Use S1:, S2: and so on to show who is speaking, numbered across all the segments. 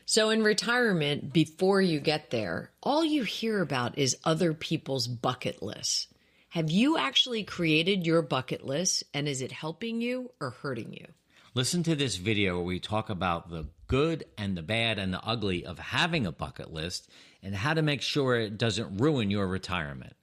S1: So in retirement, before you get there, all you hear about is other people's bucket lists. Have you actually created your bucket list, and is it helping you or hurting you?
S2: Listen to this video where we talk about the good and the bad and the ugly of having a bucket list and how to make sure it doesn't ruin your retirement.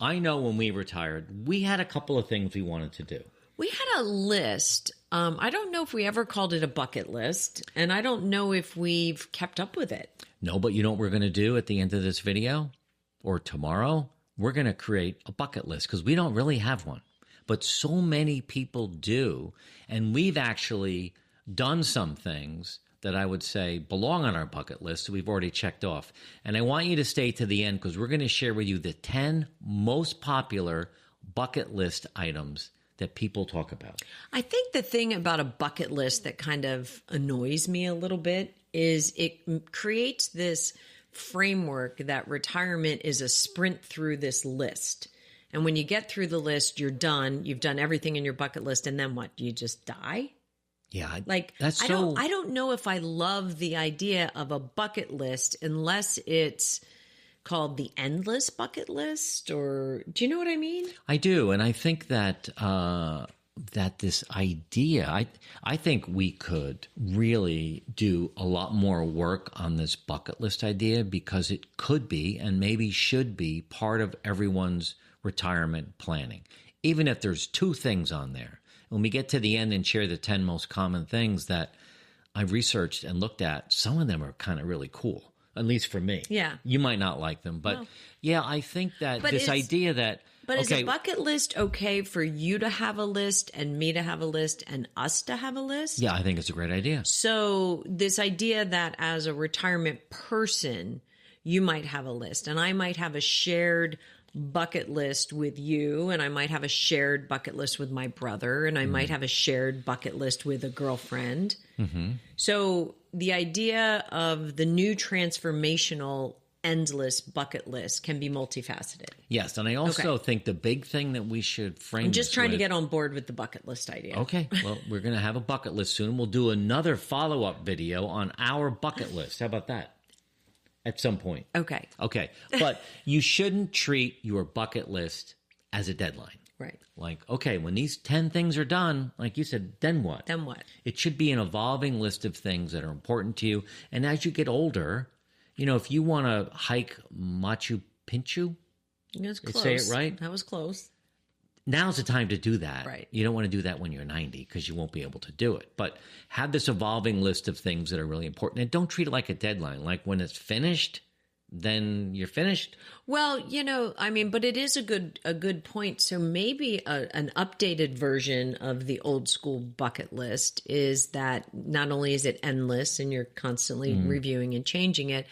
S2: I know when we retired, we had a couple of things we wanted to do.
S1: We had a list. I don't know if we ever called it a bucket list, and I don't know if we've kept up with it.
S2: No, but you know what we're going to do at the end of this video or tomorrow? We're going to create a bucket list because we don't really have one. But so many people do, and we've actually done some things that I would say belong on our bucket list that we've already checked off. And I want you to stay to the end because we're going to share with you the 10 most popular bucket list items that people talk about.
S1: I think the thing about a bucket list that kind of annoys me a little bit is it creates this framework that retirement is a sprint through this list. And when you get through the list, you're done. You've done everything in your bucket list. And then what? Do you just die?
S2: Yeah.
S1: Like,
S2: that's
S1: I don't know if I love the idea of a bucket list unless it's called the endless bucket list, or do you know what I mean?
S2: I do. And I think that that this idea, I think we could really do a lot more work on this bucket list idea because it could be and maybe should be part of everyone's retirement planning, even if there's 2 things on there. When we get to the end and share the 10 most common things that I've researched and looked at, some of them are kind of really cool, at least for me.
S1: Yeah.
S2: You might not like them, but yeah, I think that this idea that...
S1: But is a bucket list okay for you to have a list and me to have a list and us to have a list?
S2: Yeah, I think it's a great idea.
S1: So this idea that as a retirement person, you might have a list and I might have a shared bucket list with you, and I might have a shared bucket list with my brother, and I might have a shared bucket list with a girlfriend. Mm-hmm. So the idea of the new transformational endless bucket list can be multifaceted.
S2: Yes, and I also think the big thing that we should frame
S1: I'm just trying to get on board with the bucket list idea.
S2: Okay, well, we're going to have a bucket list soon. We'll do another follow-up video on our bucket list. How about that? At some point.
S1: Okay.
S2: But you shouldn't treat your bucket list as a deadline.
S1: Right.
S2: Like, okay, when these 10 things are done, like you said, then what?
S1: Then what?
S2: It should be an evolving list of things that are important to you. And as you get older, you know, if you want to hike Machu Picchu,
S1: that's close.
S2: Say it right?
S1: That was close.
S2: Now's the time to do that.
S1: Right.
S2: You don't want to do that when you're 90 because you won't be able to do it. But have this evolving list of things that are really important. And don't treat it like a deadline. Like when it's finished, then you're finished. Well,
S1: you know, I mean, but it is a good point. So maybe an updated version of the old school bucket list is that not only is it endless and you're constantly reviewing and changing it,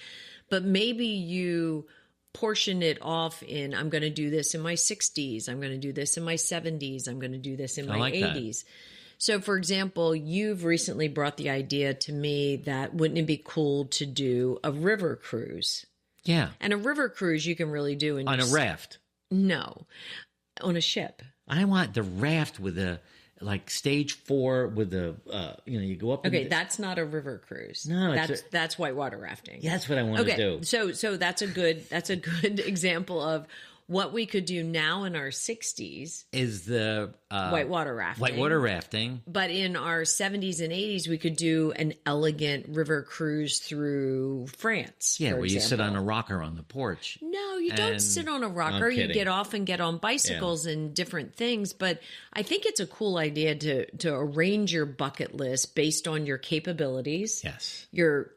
S1: but maybe you portion it off in, I'm going to do this in my 60s. I'm going to do this in my 70s. I'm going to do this in my 80s. That. So, for example, you've recently brought the idea to me that wouldn't it be cool to do a river cruise?
S2: Yeah.
S1: And a river cruise you can really do
S2: on a raft.
S1: No, on a ship.
S2: I want the raft with a like stage 4 with the you go up.
S1: Okay, that's not a river cruise.
S2: No,
S1: that's whitewater rafting.
S2: Yeah, that's what I want to do.
S1: So that's a good example of what we could do now in our 60s
S2: is the
S1: whitewater rafting. But in our 70s and 80s, we could do an elegant river cruise through France.
S2: Yeah, where you sit on a rocker on the porch.
S1: No, you don't sit on a rocker. You get off and get on bicycles and different things. But I think it's a cool idea to arrange your bucket list based on your capabilities.
S2: Yes.
S1: Your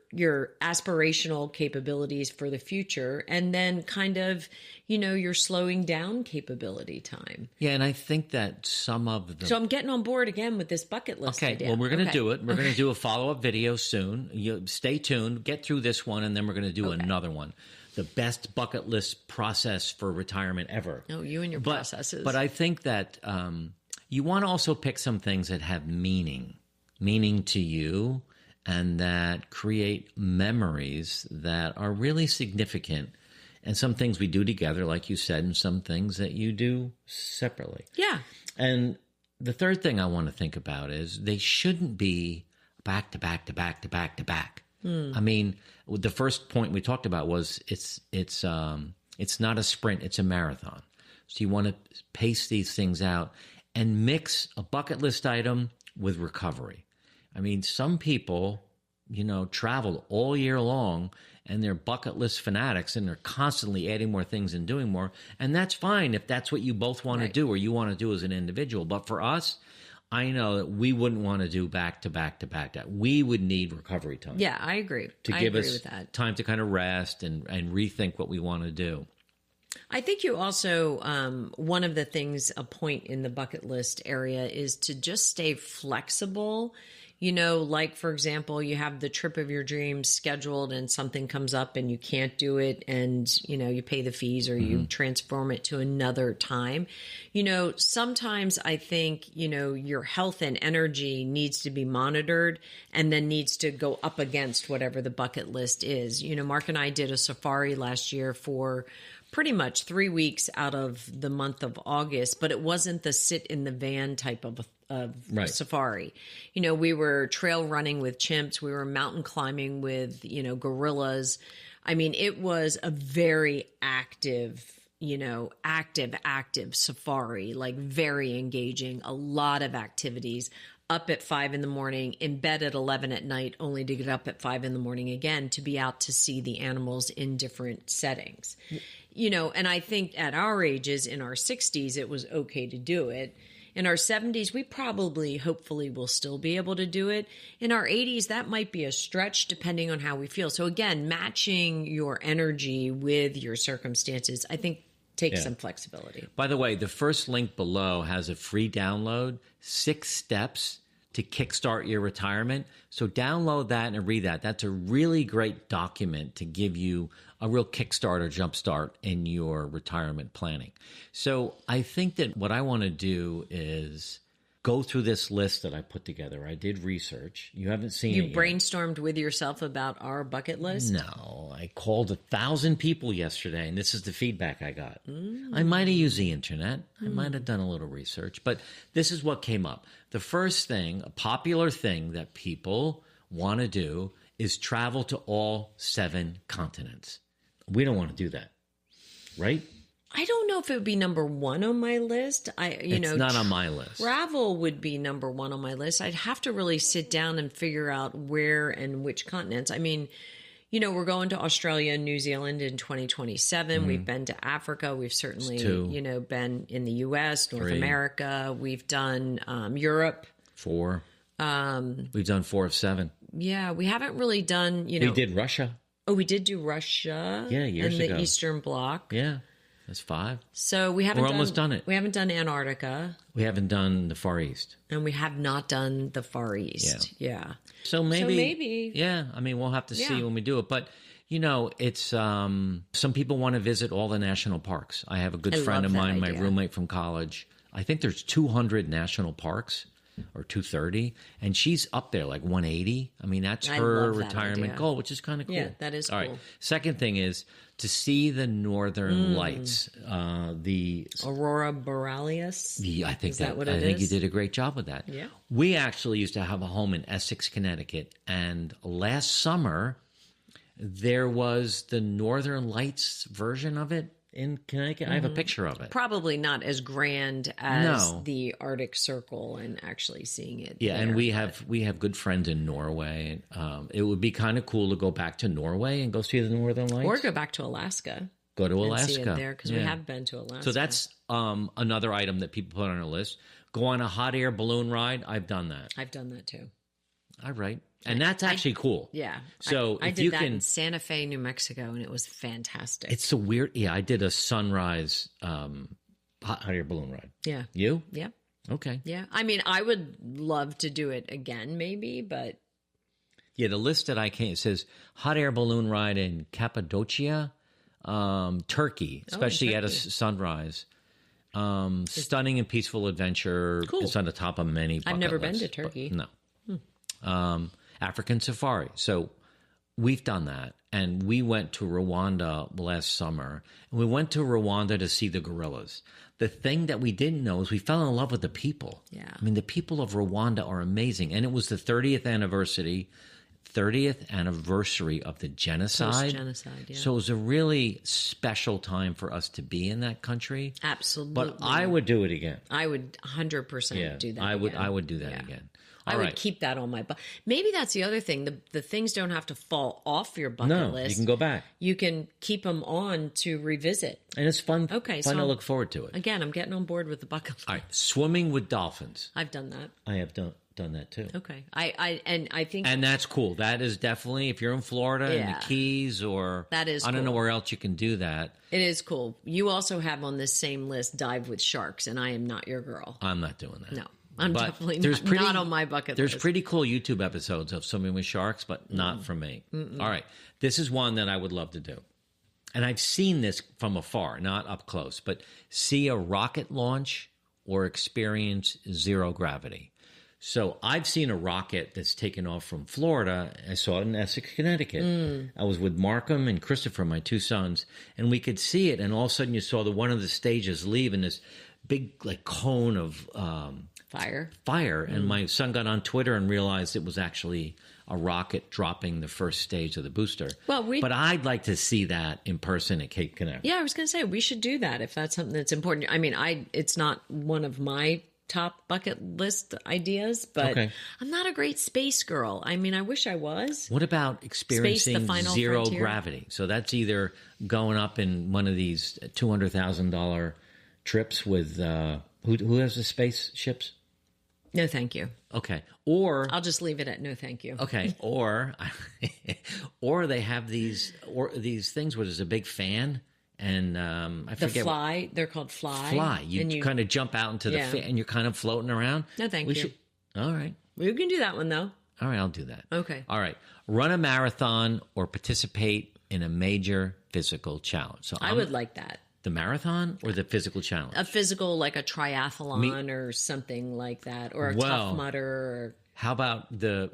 S1: aspirational capabilities for the future, and then kind of, your slowing down capability time.
S2: Yeah, and I think that some of the...
S1: So I'm getting on board again with this bucket list idea.
S2: Well, we're going to do it. We're going to do a follow-up video soon. You stay tuned, get through this one, and then we're going to do another one. The best bucket list process for retirement ever.
S1: Oh, you and your processes.
S2: But I think that you want to also pick some things that have meaning to you, and that create memories that are really significant. And some things we do together, like you said, and some things that you do separately.
S1: Yeah.
S2: And the third thing I want to think about is they shouldn't be back to back to back to back to back. I mean, the first point we talked about was it's not a sprint, it's a marathon. So you want to pace these things out and mix a bucket list item with recovery. I mean, some people, travel all year long and they're bucket list fanatics and they're constantly adding more things and doing more. And that's fine if that's what you both want to do or you want to do as an individual. But for us, I know that we wouldn't want to do back to back to back. We would need recovery time.
S1: Yeah, I agree.
S2: To give us time to kind of rest and rethink what we want to do.
S1: I think you also, one of the things, a point in the bucket list area is to just stay flexible. Like, for example, you have the trip of your dreams scheduled and something comes up and you can't do it and, you pay the fees or you transform it to another time. Sometimes I think, your health and energy needs to be monitored and then needs to go up against whatever the bucket list is. Mark and I did a safari last year for pretty much 3 weeks out of the month of August, but it wasn't the sit in the van type of safari. We were trail running with chimps. We were mountain climbing with, gorillas. I mean, it was a very active safari, like very engaging, a lot of activities. Up at 5 a.m, in bed at 11 at night, only to get up at 5 a.m. again to be out to see the animals in different settings. And I think at our ages, in our 60s, it was okay to do it. In our 70s, we probably, hopefully, will still be able to do it. In our 80s, that might be a stretch depending on how we feel. So again, matching your energy with your circumstances, I think takes some flexibility.
S2: By the way, the first link below has a free download, 6 steps to kickstart your retirement. So download that and read that. That's a really great document to give you a real kickstart or jumpstart in your retirement planning. So I think that what I want to do is go through this list that I put together. I did research. You haven't seen it yet.
S1: You brainstormed with yourself about our bucket list?
S2: No, I called 1,000 people yesterday, and this is the feedback I got. I might have used the internet. I might have done a little research, but this is what came up. The first thing, a popular thing that people want to do is travel to all 7 continents. We don't want to do that, right?
S1: I don't know if it would be number 1 on my list.
S2: It's not on my list.
S1: Travel would be number 1 on my list. I'd have to really sit down and figure out where and which continents. I mean, we're going to Australia and New Zealand in 2027. We've been to Africa. We've certainly, been in the U.S., North America. We've done Europe.
S2: 4. We've done 4 of 7.
S1: Yeah, we haven't really done,
S2: We did Russia.
S1: Oh, we did do Russia.
S2: Yeah, years ago.
S1: And the Eastern Bloc.
S2: Yeah. That's 5.
S1: So we're
S2: almost done it.
S1: We haven't done Antarctica.
S2: We haven't done the Far East.
S1: And we have not done the Far East. Yeah.
S2: So maybe. Yeah. I mean, we'll have to see when we do it. But, it's some people want to visit all the national parks. I have a good friend of mine, my roommate from college. I think there's 200 national parks or 230. And she's up there like 180. I mean, that's her retirement goal, which is kind of cool.
S1: Yeah, that is cool.
S2: All right. Second thing is to see the northern lights, the
S1: Aurora Borealis.
S2: Yeah, I think
S1: is that what
S2: I
S1: it
S2: think
S1: is?
S2: You did a great job with that.
S1: Yeah.
S2: We actually used to have a home in Essex, Connecticut, and last summer there was the Northern Lights version of it in Connecticut. I have a picture of it.
S1: Probably not as grand as the Arctic Circle and actually seeing it.
S2: Yeah,
S1: there,
S2: and we have good friends in Norway. It would be kind of cool to go back to Norway and go see the Northern Lights.
S1: Or go back to Alaska.
S2: Go to Alaska.
S1: And see it there, because we have been to Alaska.
S2: So that's another item that people put on their list. Go on a hot air balloon ride. I've done that.
S1: I've done that too.
S2: All right. And that's actually cool.
S1: Yeah.
S2: So
S1: I
S2: if
S1: did
S2: you
S1: that
S2: can,
S1: in Santa Fe, New Mexico, and it was fantastic.
S2: it's a weird. Yeah, I did a sunrise hot air balloon ride.
S1: Yeah.
S2: You?
S1: Yeah.
S2: Okay.
S1: Yeah. I mean, I would love to do it again, maybe, but
S2: Yeah, the list that I came, it says hot air balloon ride in Cappadocia, Turkey, especially at a sunrise. Stunning and peaceful adventure.
S1: Cool.
S2: It's on the top of many bucket
S1: I've never been
S2: lists,
S1: to Turkey.
S2: No. African safari. So we've done that. And we went to Rwanda last summer. And we went to Rwanda to see the gorillas. The thing that we didn't know is we fell in love with the people.
S1: Yeah.
S2: I mean, the people of Rwanda are amazing. And it was the 30th anniversary 30th anniversary of the genocide.
S1: Post-genocide, yeah.
S2: So it was a really special time for us to be in that country.
S1: Absolutely.
S2: But I would do it again.
S1: I would 100% do that again.
S2: I would do that again.
S1: I would keep that on my bucket. Maybe that's the other thing. The things don't have to fall off your bucket list.
S2: You can go back.
S1: You can keep them on to revisit.
S2: And it's fun,
S1: fun
S2: to look forward to it.
S1: Again, I'm getting on board with the bucket list.
S2: All right, swimming with dolphins.
S1: I've done that.
S2: I have done that too.
S1: Okay. I think...
S2: And that's cool. That is definitely, if you're in Florida and the Keys or...
S1: That is
S2: I don't know where else you can do that.
S1: It is cool. You also have on this same list dive with sharks, and I am not your girl.
S2: I'm not doing that.
S1: No. I'm definitely not on my bucket
S2: list.
S1: There's
S2: pretty cool YouTube episodes of swimming with sharks, but not for me. All right. This is one that I would love to do. And I've seen this from afar, not up close, but see a rocket launch or experience zero gravity. So I've seen a rocket that's taken off from Florida. I saw it in Essex, Connecticut. I was with Markham and Christopher, my two sons, and we could see it. And all of a sudden you saw one of the stages leave in this big cone of... Fire. And my son got on Twitter and realized it was actually a rocket dropping the first stage of the booster. But I'd like to see that in person at Cape Canaveral.
S1: Yeah, I was going to say, we should do that if that's something that's important. I mean, it's not one of my top bucket list ideas, but I'm not a great space girl. I mean, I wish I was.
S2: What about experiencing zero gravity? So that's either going up in one of these $200,000 trips with, who has the spaceships?
S1: No, thank you.
S2: Okay. Or
S1: I'll just leave it at no, thank you.
S2: Okay. Or they have these things where there's a big fan and I forget.
S1: The fly. They're called fly.
S2: Fly. You kind of jump out into the fan and you're kind of floating around.
S1: No, thank you.
S2: All right.
S1: You can do that one though.
S2: All right, I'll do that.
S1: Okay.
S2: All right. Run a marathon or participate in a major physical challenge. So
S1: I would like that.
S2: The marathon or the physical challenge?
S1: A physical, like a triathlon or something like that, or a Tough Mudder. Or...
S2: How about the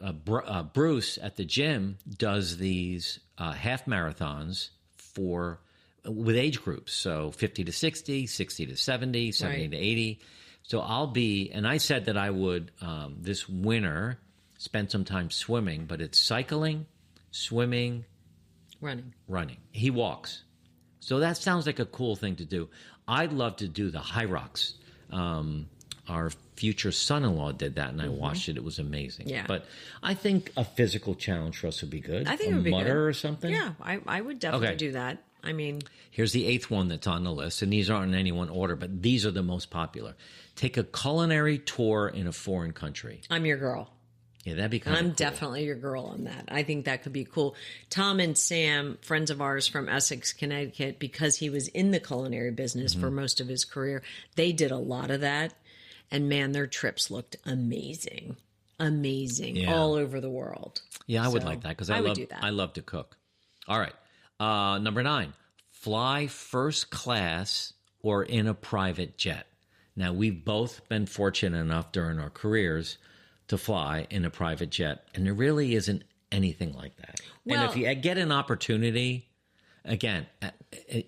S2: Bruce at the gym does these half marathons with age groups, so 50 to 60, 60 to 70, 70 to 80. So I said that I would this winter spend some time swimming, but it's cycling, swimming, running. He walks. So that sounds like a cool thing to do. I'd love to do the High Rocks. Our future son-in-law did that, and I watched it. It was amazing.
S1: Yeah.
S2: But I think a physical challenge for us would be good.
S1: I think it would be good.
S2: A Mudder or something?
S1: Yeah, I would definitely do that. I mean...
S2: Here's the 8th one that's on the list, and these aren't in any one order, but these are the most popular. Take a culinary tour in a foreign country.
S1: I'm your girl.
S2: Yeah, that'd be kind of cool.
S1: I'm definitely your girl on that. I think that could be cool. Tom and Sam, friends of ours from Essex, Connecticut, because he was in the culinary business for most of his career, they did a lot of that. And man, their trips looked amazing. Amazing. All over the world.
S2: Yeah, I would like that because I love to cook. All right. Number 9, fly first class or in a private jet. Now, we've both been fortunate enough during our careers to fly in a private jet, and there really isn't anything like that. Well, and if you get an opportunity, again,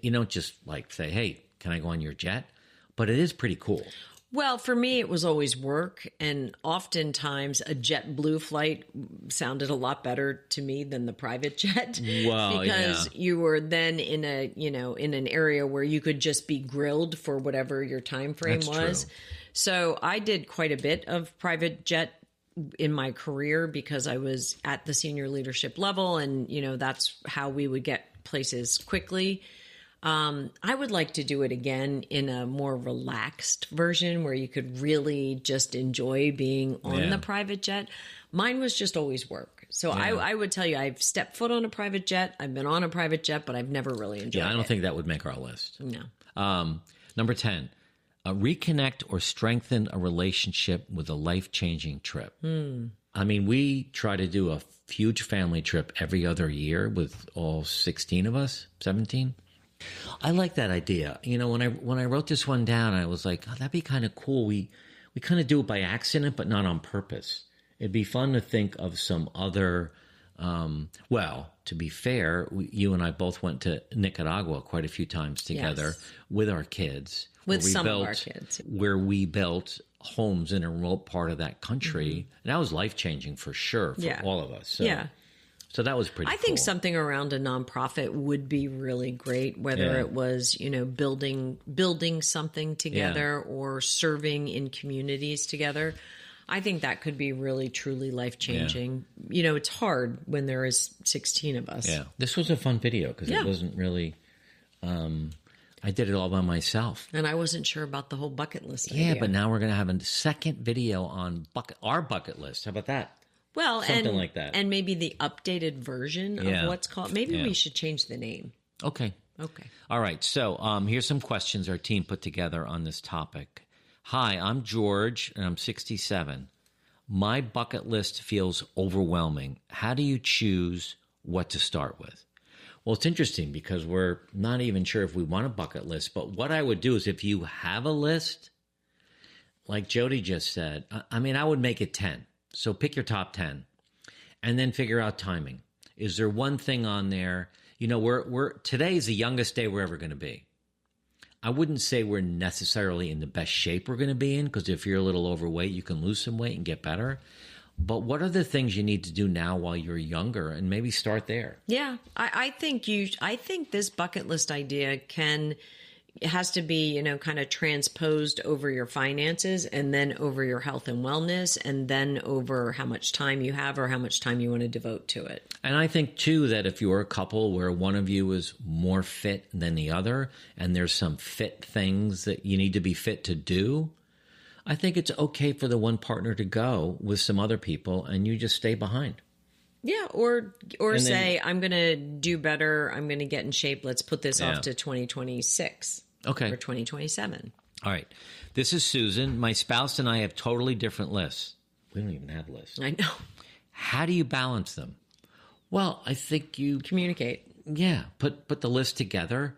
S2: you don't just say, hey, can I go on your jet? But it is pretty cool.
S1: Well, for me, it was always work, and oftentimes a JetBlue flight sounded a lot better to me than the private jet.
S2: Well,
S1: because you were then in in an area where you could just be grilled for whatever your time frame was. True. So I did quite a bit of private jet in my career because I was at the senior leadership level, and that's how we would get places quickly. I would like to do it again in a more relaxed version where you could really just enjoy being on the private jet. Mine was just always work. So I would tell you, I've stepped foot on a private jet. I've been on a private jet, but I've never really enjoyed it.
S2: Yeah, I don't think that would make our list.
S1: No.
S2: Number 10, reconnect or strengthen a relationship with a life-changing trip. I mean, we try to do a huge family trip every other year with all 16 of us, 17. I like that idea. When I wrote this one down, I was like, that'd be kind of cool. We kind of do it by accident, but not on purpose. It'd be fun to think of some other, to be fair, you and I both went to Nicaragua quite a few times together with our kids.
S1: With some of our kids.
S2: Where we built homes in a remote part of that country. And that was life-changing for sure for all of us. So So that was pretty
S1: I think
S2: cool.
S1: something around a nonprofit would be really great, whether it was, building something together or serving in communities together. I think that could be really, truly life-changing. It's hard when there is 16 of us.
S2: Yeah. This was a fun video because it wasn't really... I did it all by myself.
S1: And I wasn't sure about the whole bucket list
S2: Yeah,
S1: idea.
S2: but now we're going to have a second video on our bucket list. How about that?
S1: Well,
S2: Something like that.
S1: And maybe the updated version of what's called. Maybe we should change the name.
S2: Okay. All right. So here's some questions our team put together on this topic. Hi, I'm George, and I'm 67. My bucket list feels overwhelming. How do you choose what to start with? Well, it's interesting because we're not even sure if we want a bucket list. But what I would do is if you have a list, like Jody just said, I would make it 10. So pick your top 10 and then figure out timing. Is there one thing on there? Today is the youngest day we're ever going to be. I wouldn't say we're necessarily in the best shape we're going to be in, because if you're a little overweight, you can lose some weight and get better. But what are the things you need to do now while you're younger, and maybe start there?
S1: Yeah, I think this bucket list idea has to be, kind of transposed over your finances, and then over your health and wellness, and then over how much time you have or how much time you want to devote to it.
S2: And I think, too, that if you're a couple where one of you is more fit than the other, and there's some fit things that you need to be fit to do, I think it's okay for the one partner to go with some other people, and you just stay behind.
S1: Yeah, or say, I'm going to do better, I'm going to get in shape, let's put this off to 2026.
S2: Okay.
S1: Or 2027.
S2: All right. This is Susan. My spouse and I have totally different lists. We don't even have lists.
S1: I know.
S2: How do you balance them? Well, I think you
S1: Communicate.
S2: Yeah, put the list together.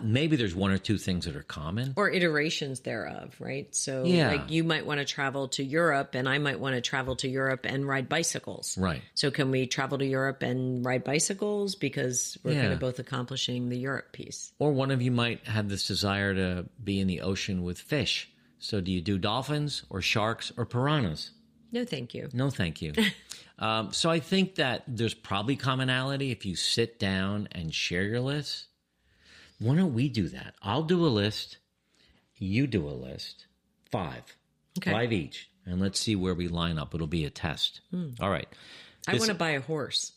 S2: Maybe there's one or two things that are common.
S1: Or iterations thereof, right? So like you might want to travel to Europe, and I might want to travel to Europe and ride bicycles.
S2: Right.
S1: So can we travel to Europe and ride bicycles, because we're kind of both accomplishing the Europe piece?
S2: Or one of you might have this desire to be in the ocean with fish. So do you do dolphins or sharks or piranhas?
S1: No, thank you.
S2: No, thank you. So I think that there's probably commonality if you sit down and share your list. Why don't we do that? I'll do a list. You do a list. 5.
S1: Okay.
S2: 5 each. And let's see where we line up. It'll be a test. All right.
S1: I want to buy a horse.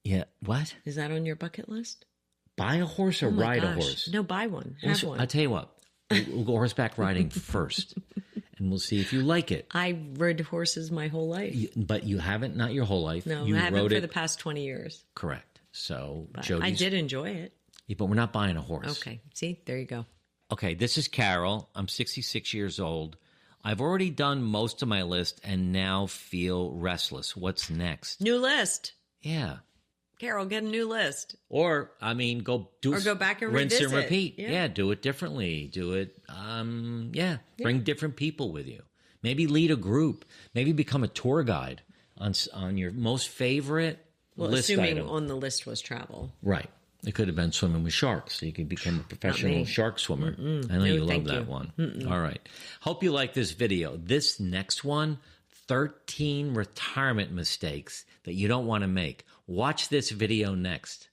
S2: Yeah. What?
S1: Is that on your bucket list?
S2: Buy a horse or ride a horse?
S1: No, buy one. Have one.
S2: I'll tell you what. We'll go horseback riding first. And we'll see if you like it.
S1: I rode horses my whole life.
S2: But you haven't, not your whole life.
S1: No,
S2: you
S1: I haven't
S2: rode
S1: for the past 20 years.
S2: Correct. So,
S1: But I did enjoy it.
S2: Yeah, but we're not buying a horse.
S1: Okay. See, there you go.
S2: Okay, this is Carol. I'm 66 years old. I've already done most of my list and now feel restless. What's next?
S1: New list.
S2: Yeah.
S1: Carol, get a new list.
S2: Or, go
S1: back and
S2: rinse
S1: revisit.
S2: and repeat.
S1: Yeah.
S2: Do it differently. Do it, bring different people with you. Maybe lead a group. Maybe become a tour guide on your most favorite list
S1: assuming
S2: item.
S1: on the list was travel.
S2: Right. It could have been swimming with sharks. So you could become a professional shark swimmer. I know you love that one. All right. Hope you like this video. This next one, 13 retirement mistakes that you don't want to make. Watch this video next.